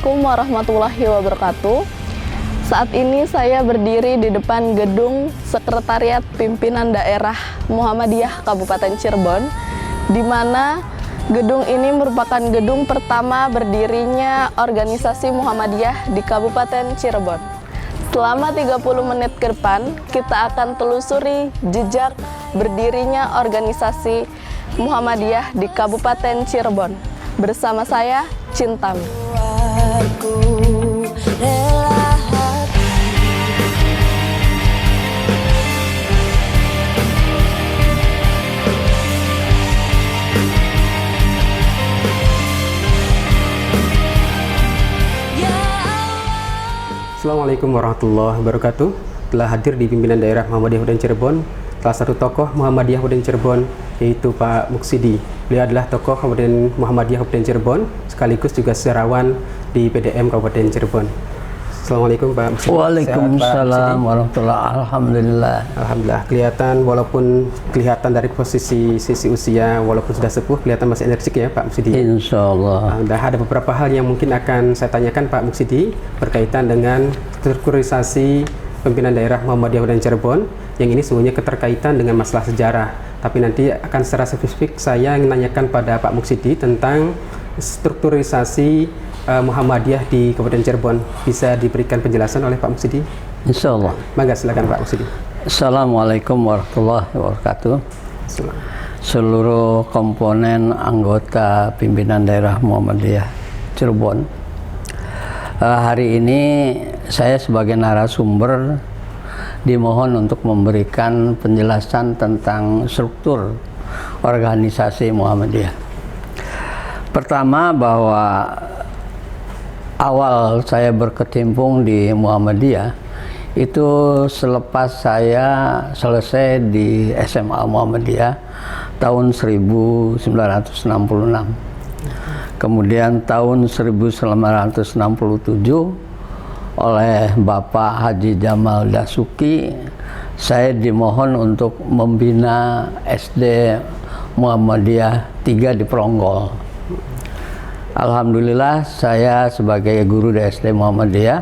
Assalamualaikum warahmatullahi wabarakatuh. Saat ini saya berdiri di depan gedung Sekretariat Pimpinan Daerah Muhammadiyah Kabupaten Cirebon, di mana gedung ini merupakan gedung pertama berdirinya organisasi Muhammadiyah di Kabupaten Cirebon. Selama 30 menit ke depan, kita akan telusuri jejak berdirinya organisasi Muhammadiyah di Kabupaten Cirebon. Bersama saya, Cintam. Assalamualaikum warahmatullahi wabarakatuh. Telah hadir di pimpinan daerah Muhammadiyah Kabupaten Cirebon salah satu tokoh Muhammadiyah Kabupaten Cirebon, yaitu Pak Muksidi. Beliau adalah tokoh Kabupaten Muhammadiyah Kabupaten Cirebon, sekaligus juga sejarawan di PDM Kabupaten Cirebon. Assalamualaikum Pak Muksidi. Waalaikumsalam warahmatullahi. Alhamdulillah, kelihatan dari sisi usia, walaupun sudah sepuh, kelihatan masih energik ya Pak Muksidi. Insyaallah. Ada beberapa hal yang mungkin akan saya tanyakan Pak Muksidi berkaitan dengan strukturisasi pimpinan daerah Muhammadiyah Kabupaten Cirebon, yang ini semuanya keterkaitan dengan masalah sejarah. Tapi nanti akan secara spesifik saya menanyakan pada Pak Muksidi tentang strukturisasi Muhammadiyah di Kabupaten Cirebon. Bisa diberikan penjelasan oleh Pak Muksidi? Insyaallah. Mangga, silakan Pak Muksidi. Assalamualaikum warahmatullahi wabarakatuh. Seluruh komponen anggota pimpinan daerah Muhammadiyah Cirebon. Hari ini saya sebagai narasumber dimohon untuk memberikan penjelasan tentang struktur organisasi Muhammadiyah. Pertama, bahwa awal saya berkecimpung di Muhammadiyah itu selepas saya selesai di SMA Muhammadiyah tahun 1966. Kemudian tahun 1967 oleh Bapak Haji Jamal Dasuki, saya dimohon untuk membina SD Muhammadiyah 3 di Pronggol. Alhamdulillah, saya sebagai guru di SD Muhammadiyah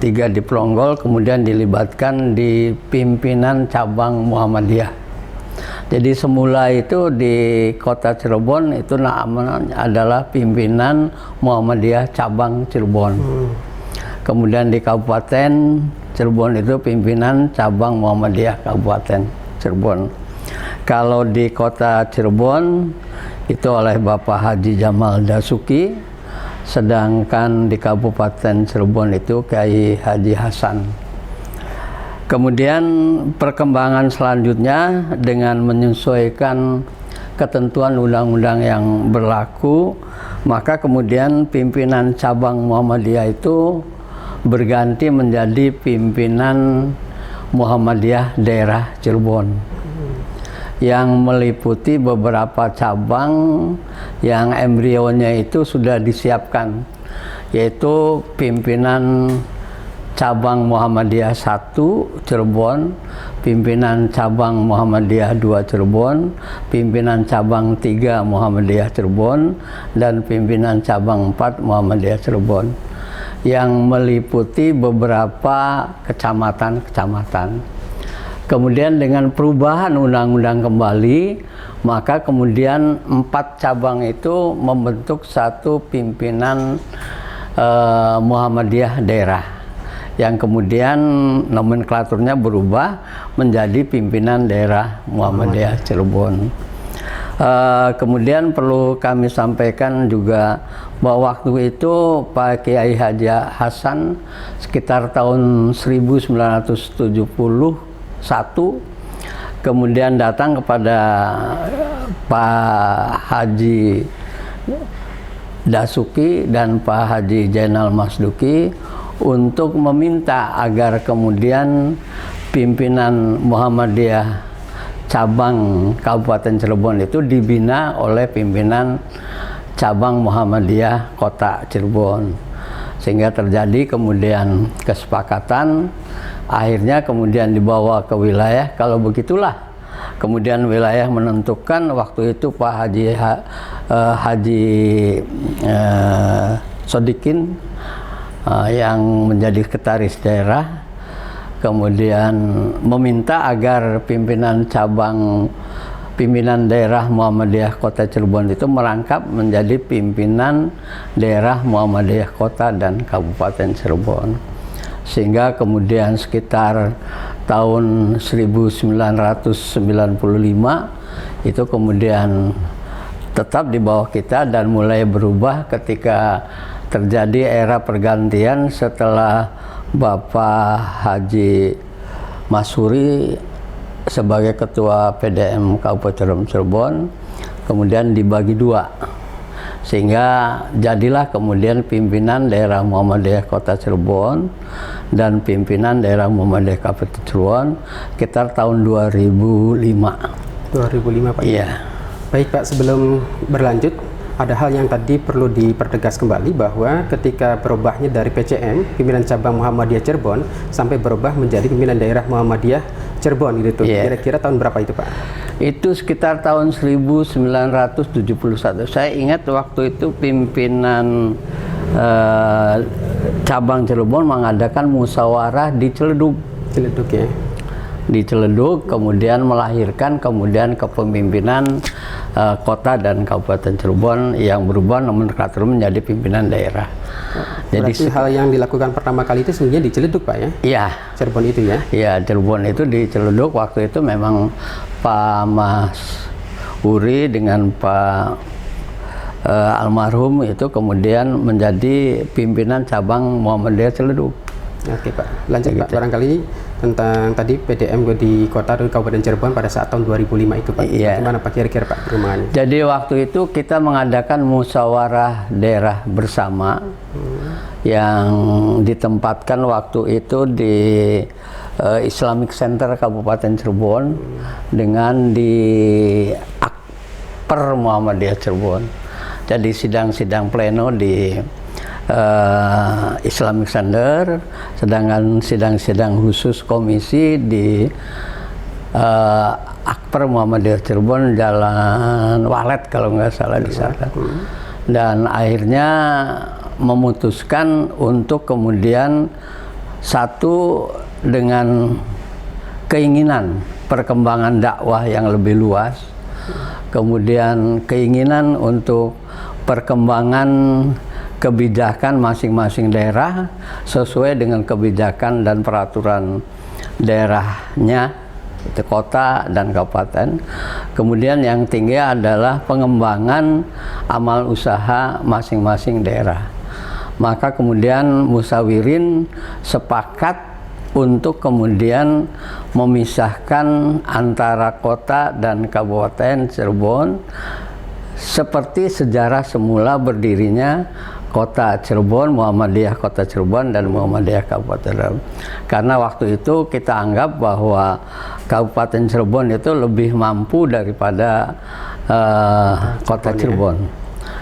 3 di Pronggol kemudian dilibatkan di pimpinan cabang Muhammadiyah. Jadi semula itu di kota Cirebon itu namanya adalah pimpinan Muhammadiyah cabang Cirebon. Kemudian di Kabupaten Cirebon itu pimpinan cabang Muhammadiyah Kabupaten Cirebon. Kalau di kota Cirebon itu oleh Bapak Haji Jamal Dasuki, sedangkan di Kabupaten Cirebon itu Kiai Haji Hasan. Kemudian perkembangan selanjutnya dengan menyesuaikan ketentuan undang-undang yang berlaku, maka kemudian pimpinan cabang Muhammadiyah itu berganti menjadi pimpinan Muhammadiyah daerah Cirebon, yang meliputi beberapa cabang yang embrionya itu sudah disiapkan, yaitu pimpinan cabang Muhammadiyah 1 Cirebon, pimpinan cabang Muhammadiyah 2 Cirebon, pimpinan cabang 3 Muhammadiyah Cirebon, dan pimpinan cabang 4 Muhammadiyah Cirebon, yang meliputi beberapa kecamatan-kecamatan. Kemudian dengan perubahan undang-undang kembali, maka kemudian 4 cabang itu membentuk satu pimpinan Muhammadiyah daerah, yang kemudian nomenklaturnya berubah menjadi pimpinan daerah Muhammadiyah Cirebon. Kemudian perlu kami sampaikan juga bahwa waktu itu Pak Kiai Haji Hasan sekitar tahun 1971 kemudian datang kepada Pak Haji Dasuki dan Pak Haji Jainal Masduki untuk meminta agar kemudian pimpinan Muhammadiyah cabang Kabupaten Cirebon itu dibina oleh pimpinan cabang Muhammadiyah Kota Cirebon, sehingga terjadi kemudian kesepakatan, akhirnya kemudian dibawa ke wilayah. Kalau begitulah kemudian wilayah menentukan waktu itu Pak Haji Sodikin yang menjadi sekretaris daerah, kemudian meminta agar pimpinan daerah Muhammadiyah Kota Cirebon itu merangkap menjadi pimpinan daerah Muhammadiyah Kota dan Kabupaten Cirebon. Sehingga kemudian sekitar tahun 1995 itu kemudian tetap di bawah kita dan mulai berubah ketika terjadi era pergantian setelah Bapak Haji Masuri sebagai Ketua PDM Kabupaten Cirebon, kemudian dibagi dua, sehingga jadilah kemudian pimpinan daerah Muhammadiyah Kota Cirebon dan pimpinan daerah Muhammadiyah Kabupaten Cirebon sekitar tahun 2005. 2005 Pak? Iya. Baik Pak, sebelum berlanjut, ada hal yang tadi perlu dipertegas kembali bahwa ketika berubahnya dari PCM, pimpinan cabang Muhammadiyah Cirebon, sampai berubah menjadi pimpinan daerah Muhammadiyah Cirebon gitu. Kira-kira tahun berapa itu Pak? Itu sekitar tahun 1971. Saya ingat waktu itu pimpinan cabang Cirebon mengadakan musyawarah di Ciledug. Ciledug ya. Di Ciledug, kemudian melahirkan kemudian kepemimpinan kota dan Kabupaten Cirebon yang berubah nomenklatur menjadi pimpinan daerah. Jadi hal yang dilakukan pertama kali itu sebenarnya di Ciledug Pak ya? Iya. Cirebon itu ya? Iya, Cirebon itu di Ciledug. Waktu itu memang Pak Mas Uri dengan Pak almarhum itu kemudian menjadi pimpinan cabang Muhammadiyah Ciledug. Oke Pak, lanjut Pak, barangkali tentang tadi PDM di kota dan Kabupaten Cirebon pada saat tahun 2005 itu Pak. Iya. Gimana Pak kira-kira Pak perumahannya? Jadi waktu itu kita mengadakan musyawarah daerah bersama yang ditempatkan waktu itu di Islamic Center Kabupaten Cirebon dengan di Akper Muhammadiyah Cirebon. Jadi sidang-sidang pleno di Islamic Center, sedangkan sidang-sidang khusus komisi di Akper Muhammadiyah Cirebon Jalan Walet kalau nggak salah di sana. Dan akhirnya memutuskan untuk kemudian satu dengan keinginan perkembangan dakwah yang lebih luas, kemudian keinginan untuk perkembangan kebijakan masing-masing daerah sesuai dengan kebijakan dan peraturan daerahnya, itu kota dan kabupaten. Kemudian yang tinggi adalah pengembangan amal usaha masing-masing daerah. Maka kemudian musyawirin sepakat untuk kemudian memisahkan antara kota dan kabupaten Cirebon seperti sejarah semula berdirinya Kota Cirebon, Muhammadiyah Kota Cirebon dan Muhammadiyah Kabupaten Cirebon. Karena waktu itu kita anggap bahwa Kabupaten Cirebon itu lebih mampu daripada Kota Cirebon.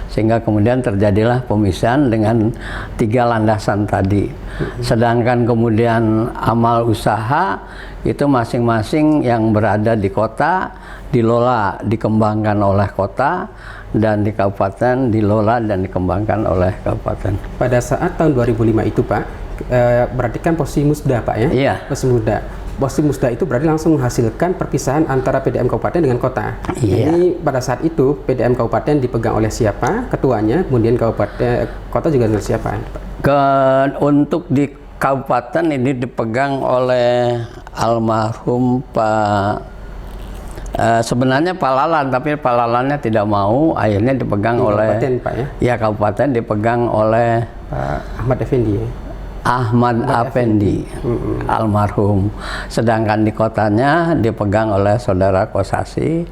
Sehingga kemudian terjadilah pemisahan dengan 3 landasan tadi. Sedangkan kemudian amal usaha itu masing-masing yang berada di kota dilola, dikembangkan oleh kota, dan di kabupaten dilola dan dikembangkan oleh kabupaten. Pada saat tahun 2005 itu Pak, berarti kan posisi musda Pak ya? Iya. Posisi musda itu berarti langsung menghasilkan perpisahan antara PDM kabupaten dengan kota. Iya. Jadi pada saat itu PDM kabupaten dipegang oleh siapa? Ketuanya, kemudian kabupaten kota juga dengan siapa? Untuk di kabupaten ini dipegang oleh almarhum Pak sebenarnya Pak Lalan, tapi Pak Lalannya tidak mau, akhirnya dipegang oleh kabupaten Pak ya? Ya, kabupaten dipegang oleh Pak Ahmad Effendi ya? Ahmad Effendi, almarhum. Sedangkan di kotanya dipegang oleh saudara Kosasi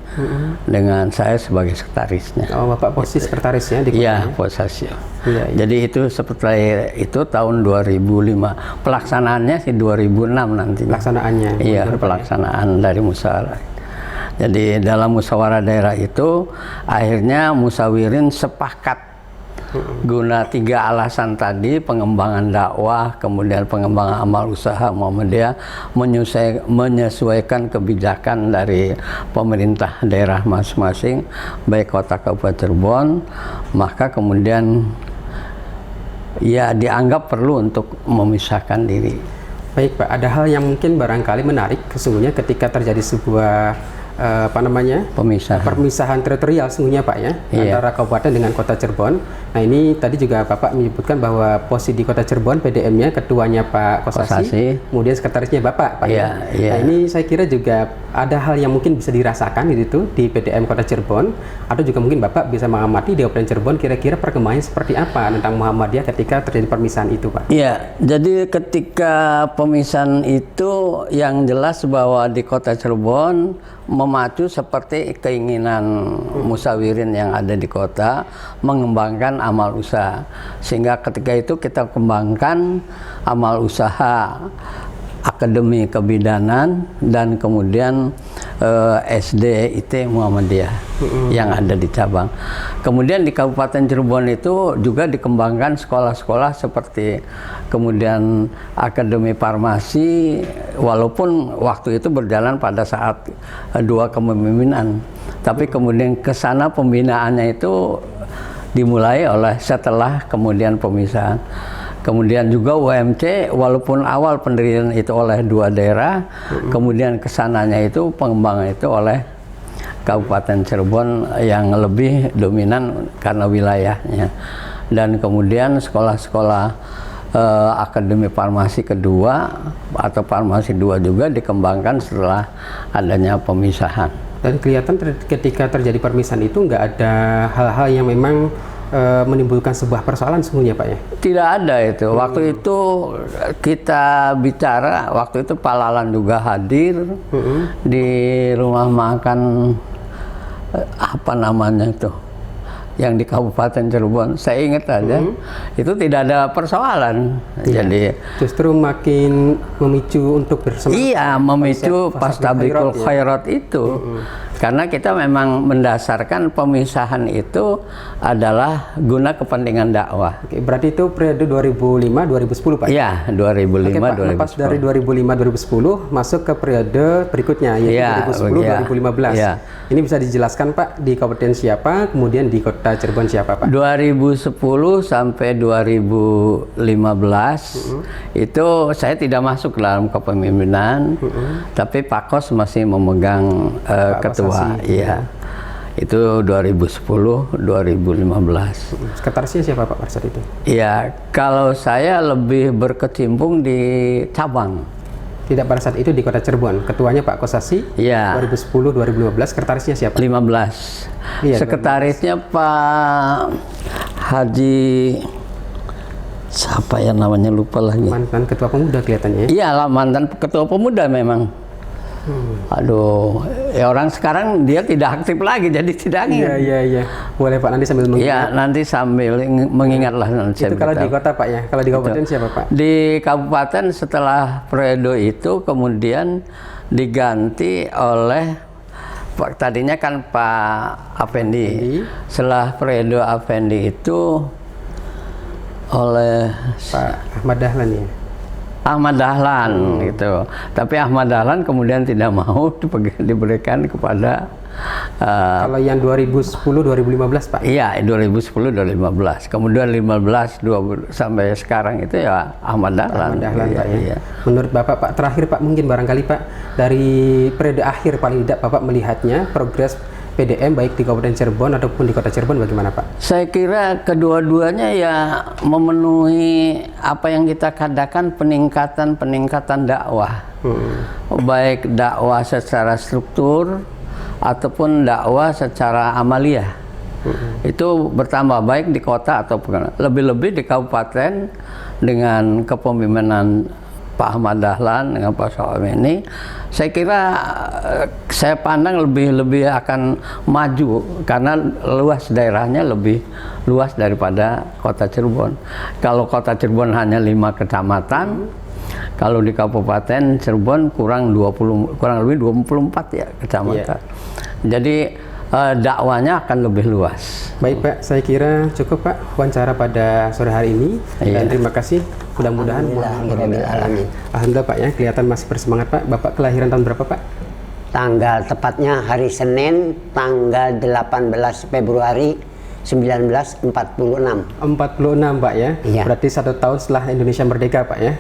dengan saya sebagai sekretarisnya. Oh, Bapak posisi sekretarisnya di kotanya? Iya, posisi. Iya. Jadi itu seperti itu tahun 2005. Pelaksanaannya sih 2006 nanti. Pelaksanaannya? Iya, pelaksanaan dari musyawarah. Jadi dalam musyawarah daerah itu akhirnya musyawirin sepakat guna 3 alasan tadi, pengembangan dakwah, kemudian pengembangan amal usaha Muhammadiyah, menyesuaikan kebijakan dari pemerintah daerah masing-masing, baik kota Kabupaten Cirebon, maka kemudian ya dianggap perlu untuk memisahkan diri. Baik Pak, ada hal yang mungkin barangkali menarik sesungguhnya ketika terjadi sebuah permisahan teritorial sesungguhnya Pak ya, antara kabupaten dengan kota Cirebon. Nah ini tadi juga Bapak menyebutkan bahwa posisi di kota Cirebon PDM-nya ketuanya Pak Kosasi, kemudian sekretarisnya Bapak Pak ya. Nah ini saya kira juga ada hal yang mungkin bisa dirasakan itu di PDM kota Cirebon, atau juga mungkin Bapak bisa mengamati di Kabupaten Cirebon kira-kira perkembangan seperti apa tentang Muhammadiyah ketika terjadi permisahan itu Pak. Iya, jadi ketika pemisahan itu yang jelas bahwa di kota Cirebon memacu seperti keinginan musawirin yang ada di kota mengembangkan amal usaha, sehingga ketika itu kita kembangkan amal usaha Akademi Kebidanan dan kemudian SD IT Muhammadiyah yang ada di cabang. Kemudian di Kabupaten Cirebon itu juga dikembangkan sekolah-sekolah seperti kemudian Akademi Farmasi, walaupun waktu itu berjalan pada saat dua kepemimpinan, tapi kemudian ke sana pembinaannya itu dimulai oleh setelah kemudian pemisahan. Kemudian juga UMC, walaupun awal pendirian itu oleh dua daerah, kemudian kesananya itu pengembangan itu oleh Kabupaten Cirebon yang lebih dominan karena wilayahnya. Dan kemudian sekolah-sekolah Akademi Farmasi kedua atau Farmasi 2 juga dikembangkan setelah adanya pemisahan. Dan kelihatan ketika terjadi permisahan itu nggak ada hal-hal yang memang menimbulkan sebuah persoalan sesungguhnya Pak ya? Tidak ada itu. Waktu itu kita bicara, waktu itu Pak Lalan juga hadir di rumah makan apa namanya itu yang di Kabupaten Cirebon. Saya ingat aja, itu tidak ada persoalan. Jadi justru makin memicu untuk bersama. Iya, memicu Fastabiqul Khairat itu. Karena kita memang mendasarkan pemisahan itu adalah guna kepentingan dakwah. Oke, berarti itu periode 2005-2010 Pak? Iya, 2005-2010. Lepas dari 2005-2010 masuk ke periode berikutnya yaitu 2010-2015. Ya. Ini bisa dijelaskan Pak di kabupaten siapa, kemudian di kota Cirebon siapa Pak? 2010 sampai 2015 itu saya tidak masuk dalam kepemimpinan, tapi Pak Kos masih memegang ketua. Iya, itu 2010-2015. Sekretarisnya siapa Pak pada saat itu? Iya, kalau saya lebih berkecimpung di cabang. Tidak pada saat itu di kota Cirebon, ketuanya Pak Kosasi. Iya. 2010-2015, sekretarisnya siapa? 15. Iya, sekretarisnya 15. Pak Haji siapa ya namanya, lupa lagi. Mantan ketua pemuda kelihatannya. Iya lah, mantan ketua pemuda memang. Aduh, ya orang sekarang dia tidak aktif lagi, jadi tidak ingat. Iya. Boleh Pak nanti sambil mengingat. Iya, nanti sambil mengingatlah. Itu kalau di kota Pak ya, kalau di kabupaten siapa Pak? Di kabupaten setelah periode itu kemudian diganti oleh tadinya kan Pak Afendi. Setelah periode Afendi itu oleh Pak Ahmad Dahlan ya. Ahmad Dahlan gitu. Tapi Ahmad Dahlan kemudian tidak mau diberikan kepada kalau yang 2010-2015 Pak? Iya, 2010-2015. Kemudian 15 sampai sekarang itu ya Ahmad Dahlan. Ahmad Dahlan iya, Pak ya. Iya. Menurut Bapak Pak, terakhir Pak mungkin barangkali Pak, dari periode akhir paling tidak Bapak melihatnya progres PDM baik di Kabupaten Cirebon ataupun di Kota Cirebon bagaimana Pak? Saya kira kedua-duanya ya memenuhi apa yang kita katakan peningkatan dakwah. Baik dakwah secara struktur ataupun dakwah secara amaliyah. Itu bertambah baik di kota ataupun lebih-lebih di kabupaten dengan kepemimpinan Pak Ahmad Dahlan dengan Pak Soham ini, saya kira saya pandang lebih akan maju karena luas daerahnya lebih luas daripada kota Cirebon. Kalau kota Cirebon hanya 5 kecamatan, kalau di Kabupaten Cirebon kurang lebih 24 ya kecamatan. Jadi dakwanya akan lebih luas. Baik Pak, saya kira cukup Pak wawancara pada sore hari ini. Dan terima kasih. Mudah-mudahan Alhamdulillah Pak ya, kelihatan masih bersemangat Pak. Bapak kelahiran tahun berapa Pak? Tanggal tepatnya hari Senin tanggal 18 Februari 1946. 46 Pak ya. Iya. Berarti 1 tahun setelah Indonesia merdeka Pak ya.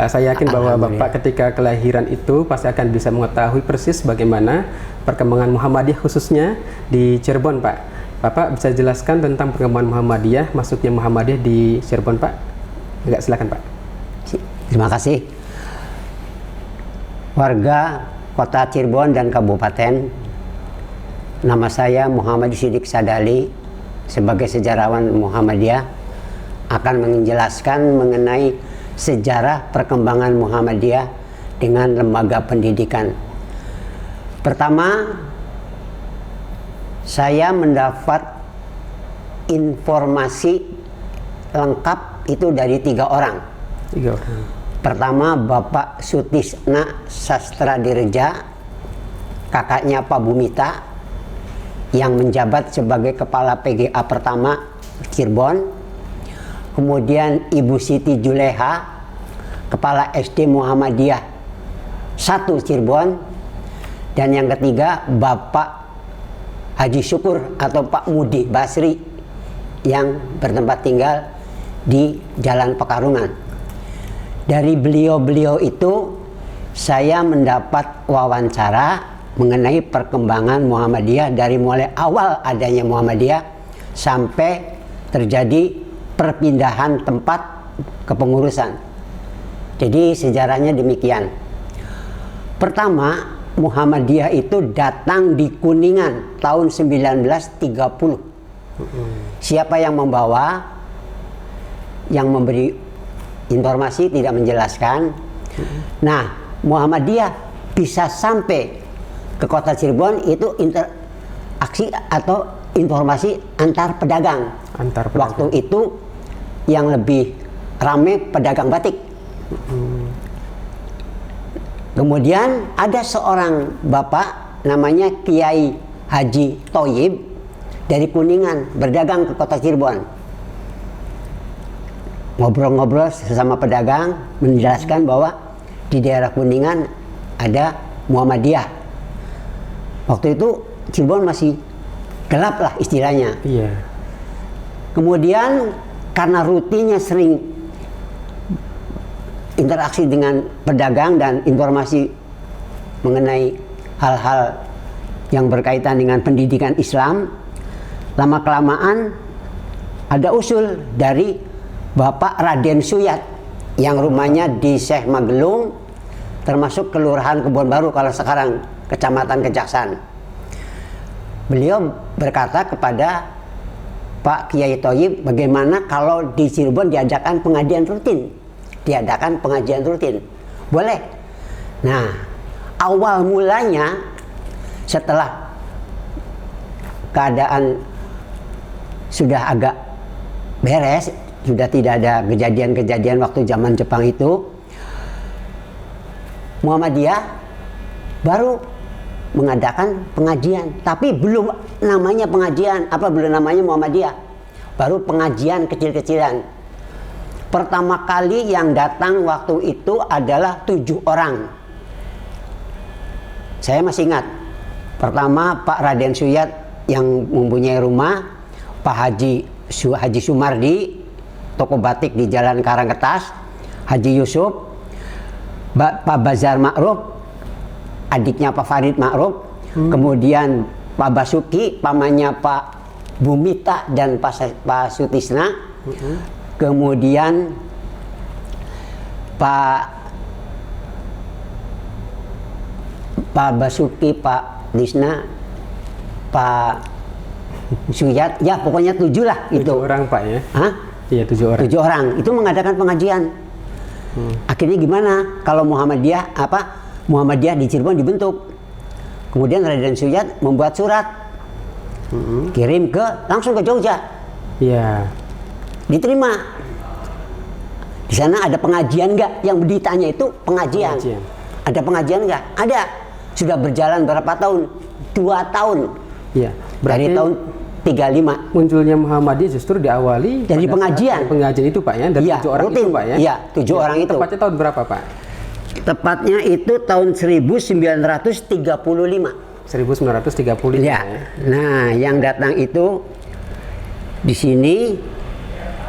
Saya yakin bahwa Bapak ketika kelahiran itu pasti akan bisa mengetahui persis bagaimana perkembangan Muhammadiyah khususnya di Cirebon Pak. Bapak bisa jelaskan tentang perkembangan Muhammadiyah, masuknya Muhammadiyah di Cirebon Pak? Enggak, silakan Pak. Terima kasih. Warga Kota Cirebon dan Kabupaten, nama saya Muhammad Siddiq Sadali. Sebagai sejarawan Muhammadiyah akan menjelaskan mengenai sejarah perkembangan Muhammadiyah dengan lembaga pendidikan. Pertama, saya mendapat informasi lengkap itu dari 3 orang. 3 orang. Pertama, Bapak Sutisna Sastradireja, kakaknya Pak Bumita, yang menjabat sebagai Kepala PGA pertama Cirebon. Kemudian Ibu Siti Juleha, Kepala SD Muhammadiyah 1 Cirebon. Dan yang ketiga, Bapak Haji Syukur atau Pak Mudi Basri yang bertempat tinggal di Jalan Pekarungan. Dari beliau-beliau itu saya mendapat wawancara mengenai perkembangan Muhammadiyah dari mulai awal adanya Muhammadiyah sampai terjadi perpindahan tempat kepengurusan. Jadi sejarahnya demikian. Pertama, Muhammadiyah itu datang di Kuningan tahun 1930. Siapa yang membawa, yang memberi informasi tidak menjelaskan. Nah, Muhammadiyah bisa sampai ke kota Cirebon itu interaksi atau informasi antar pedagang. Waktu itu yang lebih ramai pedagang batik. Kemudian ada seorang bapak namanya Kiai Haji Thoyib dari Kuningan berdagang ke kota Cirebon. Ngobrol-ngobrol sesama pedagang menjelaskan bahwa di daerah Kuningan ada Muhammadiyah. Waktu itu Cirebon masih gelap lah istilahnya. Iya. Kemudian karena rutinnya sering interaksi dengan pedagang dan informasi mengenai hal-hal yang berkaitan dengan pendidikan Islam, lama-kelamaan ada usul dari Bapak Raden Suyat yang rumahnya di Syekh Magelung, termasuk Kelurahan Kebon Baru kalau sekarang Kecamatan Kejaksan. Beliau berkata kepada Pak Kiai Thoyib, bagaimana kalau di Cirebon diadakan pengajian rutin? Diadakan pengajian rutin. Boleh. Nah, awal mulanya setelah keadaan sudah agak beres, sudah tidak ada kejadian-kejadian waktu zaman Jepang itu, Muhammadiyah baru mengadakan pengajian, tapi belum namanya pengajian, belum namanya Muhammadiyah, baru pengajian kecil-kecilan. Pertama kali yang datang waktu itu adalah 7 orang. Saya masih ingat. Pertama Pak Raden Suyat yang mempunyai rumah, Pak Haji Sumardi, toko batik di Jalan Karangketas, Haji Yusuf, Pak Bazar Ma'ruf, adiknya Pak Farid Ma'ruf, kemudian Pak Basuki, pamannya Pak Bumita dan Pak Sutisna, kemudian Pak Basuki, Pak Disna, Pak Suyat, ya pokoknya 7 lah itu. 7 orang Pak ya? Hah? Iya 7 orang. 7 orang itu mengadakan pengajian. Akhirnya gimana? Kalau Muhammadiyah di Cirebon dibentuk. Kemudian Raden Suyat membuat surat, kirim langsung ke Jogja. Iya. Diterima. Di sana ada pengajian nggak? Yang ditanya itu pengajian. Ada pengajian nggak? Ada. Sudah berjalan berapa tahun? 2 tahun. Iya. Dari tahun 35. Munculnya Muhammadiyah justru diawali dari pengajian. Pengajian itu Pak ya, dari 7 orang rutin. itu Pak ya. Iya, 7 orang itu. Tepatnya tahun berapa Pak? Tepatnya itu tahun 1935. 1935 ya. Nah, yang datang itu Di sini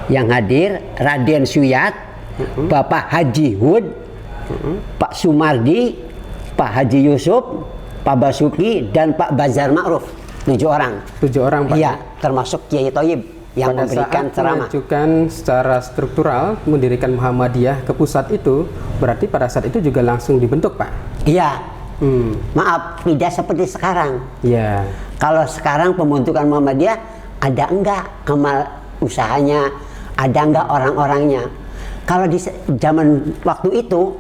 yang hadir Raden Suyat, Bapak Haji Hud, Pak Sumardi, Pak Haji Yusuf, Pak Basuki, dan Pak Bazar Ma'ruf. 7 orang. 7 orang Pak. Iya, termasuk Kiai Thoyib yang Pada memberikan saat ceramah. mengajukan secara struktural mendirikan Muhammadiyah ke pusat itu, berarti pada saat itu juga langsung dibentuk Pak? Iya, Hmm. maaf, tidak seperti sekarang. Ya. Kalau sekarang pembentukan Muhammadiyah, ada enggak amal usahanya, ada enggak orang-orangnya. Kalau di zaman waktu itu,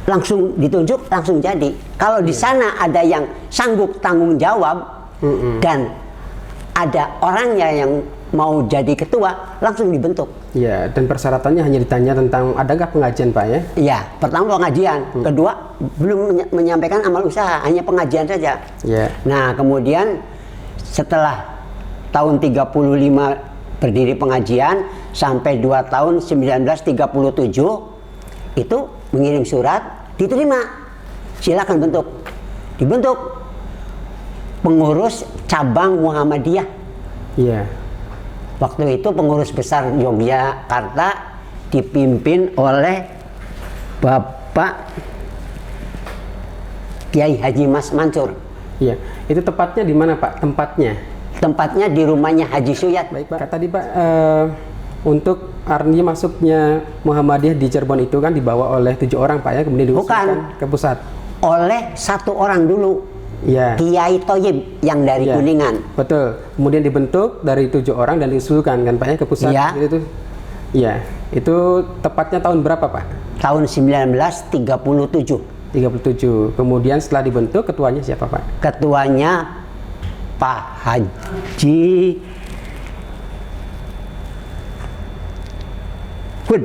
langsung ditunjuk, langsung jadi. Kalau di sana ada yang sanggup tanggung jawab, dan ada orangnya yang mau jadi ketua, langsung dibentuk. Ya, dan persyaratannya hanya ditanya tentang ada nggak pengajian Pak ya? Iya, pertama pengajian, kedua belum menyampaikan amal usaha, hanya pengajian saja. Ya. Nah, kemudian setelah tahun 35 berdiri pengajian sampai 2 tahun 1937 itu mengirim surat, diterima. Silakan bentuk. Dibentuk pengurus cabang Muhammadiyah. Iya. Waktu itu pengurus besar Yogyakarta dipimpin oleh Bapak Kiai Haji Mas Mansur. Iya. Itu tepatnya di mana Pak? Tempatnya? Tempatnya di rumahnya Haji Suyat. Baik Pak. Tadi Pak, untuk artinya masuknya Muhammadiyah di Cirebon itu kan dibawa oleh 7 orang Pak ya, kemudian diusulkan ke pusat. Oleh 1 orang dulu, Iya. Kiai Thoyib yang dari Iya. Kuningan. Betul. Kemudian dibentuk dari 7 orang dan diusulkan kan Pak ya ke pusat. Iya. Gitu. Iya. Itu tepatnya tahun berapa Pak? Tahun 1937. 37. Kemudian setelah dibentuk ketuanya siapa Pak? Ketuanya Pak Haji Hud.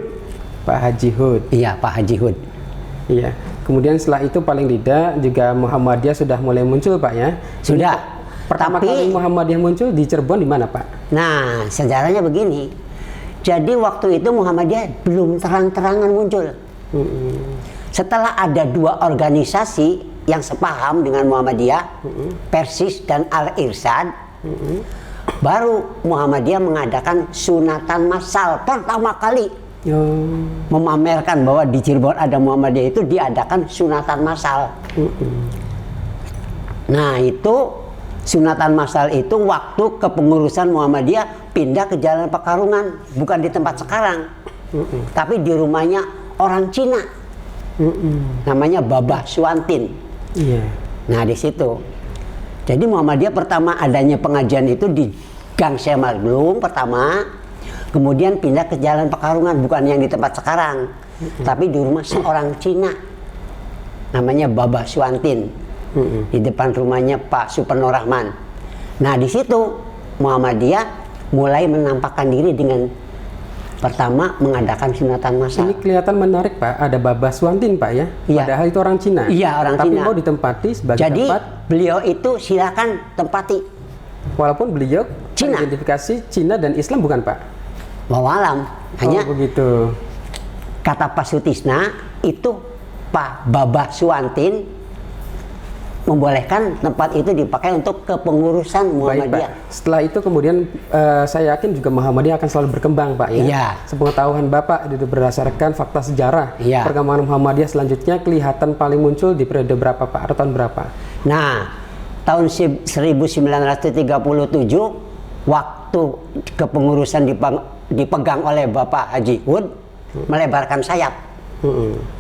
Pak Haji Hud. Iya, Pak Haji Hud. Iya. Kemudian setelah itu paling tidak juga Muhammadiyah sudah mulai muncul Pak ya. Sudah. Pertama Tapi- kali Muhammadiyah muncul di Cirebon di mana Pak? Nah, sejarahnya begini. Jadi waktu itu Muhammadiyah belum terang-terangan muncul. Setelah ada 2 organisasi yang sepaham dengan Muhammadiyah, Persis dan Al-Irsyad, baru Muhammadiyah mengadakan sunatan massal pertama kali. Memamerkan bahwa di Cirebon ada Muhammadiyah itu diadakan sunatan massal. Nah, itu sunatan massal itu waktu kepengurusan Muhammadiyah pindah ke Jalan Pekarungan, bukan di tempat sekarang, tapi di rumahnya orang Cina, namanya Babah Suantin. Iya. Nah, di situ. Jadi Muhammadiyah pertama adanya pengajian itu di Gang Semarglung pertama, kemudian pindah ke Jalan Pekarungan, bukan yang di tempat sekarang, tapi di rumah seorang Cina, namanya Babah Suantin, di depan rumahnya Pak Suparno Rahman. Nah, di situ Muhammadiyah mulai menampakkan diri dengan pertama mengadakan sunatan massal. Ini kelihatan menarik Pak, ada Babah Suantin Pak ya. Iya. Padahal itu orang Cina. Iya, orang Tapi Cina. mau ditempati sebagai Jadi tempat, beliau itu silakan tempati. walaupun beliau Cina. identifikasi Cina dan Islam bukan Pak? Wawalam, hanya Oh begitu. kata Pak Sutisna itu Pak Babah Suantin membolehkan tempat itu dipakai untuk kepengurusan Baik Pak. Muhammadiyah. Setelah itu kemudian saya yakin juga Muhammadiyah akan selalu berkembang Pak ya. Iya. Sepengetahuan Bapak itu berdasarkan fakta sejarah. Iya. Perkembangan Muhammadiyah selanjutnya kelihatan paling muncul di periode berapa Pak? Atau tahun berapa? Nah, tahun 1937 waktu kepengurusan dipegang oleh Bapak Haji Hud, melebarkan sayap,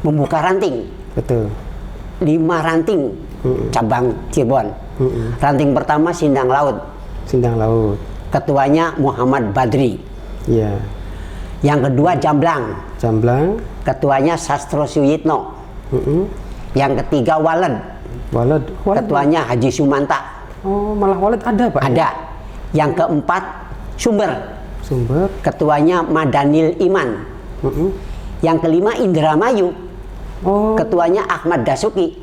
membuka ranting. Betul. 5 ranting cabang Cirebon. Ranting pertama Sindang Laut, Sindang Laut. ketuanya Muhammad Badri. Iya. Yang kedua Jamblang, Jamblang. ketuanya Sastro Suyitno. Yang ketiga Waled, Walad. ketuanya Haji Sumanta. Oh, malah Walad ada Pak? Ada. Yang keempat Sumber, Sumber. ketuanya Madanil Iman. Yang kelima Indramayu, Oh. ketuanya Ahmad Dasuki,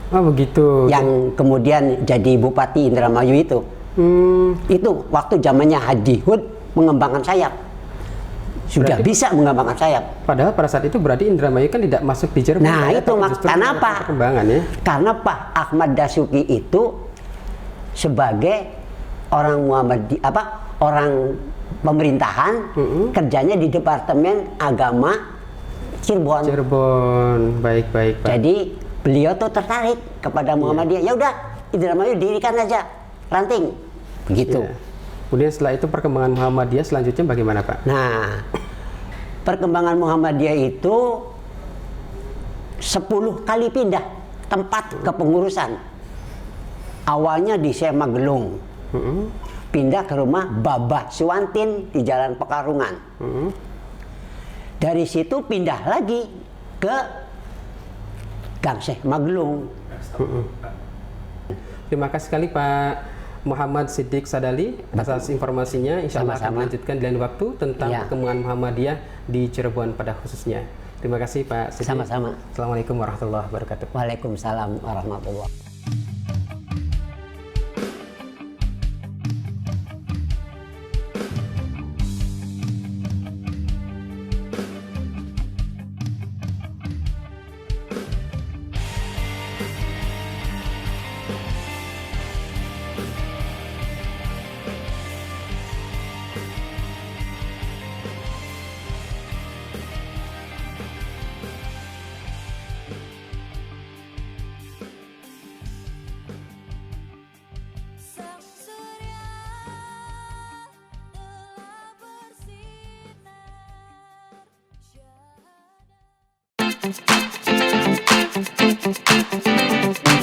Oh begitu. yang kemudian jadi Bupati Indramayu itu. Itu waktu zamannya Haji Hud mengembangkan sayap. Sudah Berarti- bisa mengembangkan sayap. Padahal pada saat itu berarti Indramayu kan tidak masuk di Cirebon. Nah, Pak, ya, itu tapi justru kenapa? Perkembangan ya. Karena Pak Ahmad Dasuki itu sebagai orang Muhammadiyah, orang pemerintahan, kerjanya di Departemen Agama Cirebon. Cirebon, baik Pak. Jadi beliau tuh tertarik kepada Muhammadiyah. Ya udah, Indramayu dirikan aja ranting, begitu. Iya. Kemudian setelah itu perkembangan Muhammadiyah selanjutnya bagaimana Pak? Nah, perkembangan Muhammadiyah itu 10 kali pindah tempat kepengurusan. Awalnya di Semagelung, pindah ke rumah Babah Suwantin di Jalan Pekarungan. Dari situ pindah lagi ke Gang Syekh Magelung. Terima kasih sekali Pak Muhammad Siddiq Sadali atas informasinya. Insya Allah akan Sama-sama. melanjutkan di lain waktu tentang Ya. perkembangan Muhammadiyah di Cirebon pada khususnya. Terima kasih Pak Siddiq. Sama-sama. Assalamualaikum warahmatullahi wabarakatuh. Waalaikumsalam warahmatullahi wabarakatuh. Sang surya telah bersinar syahada.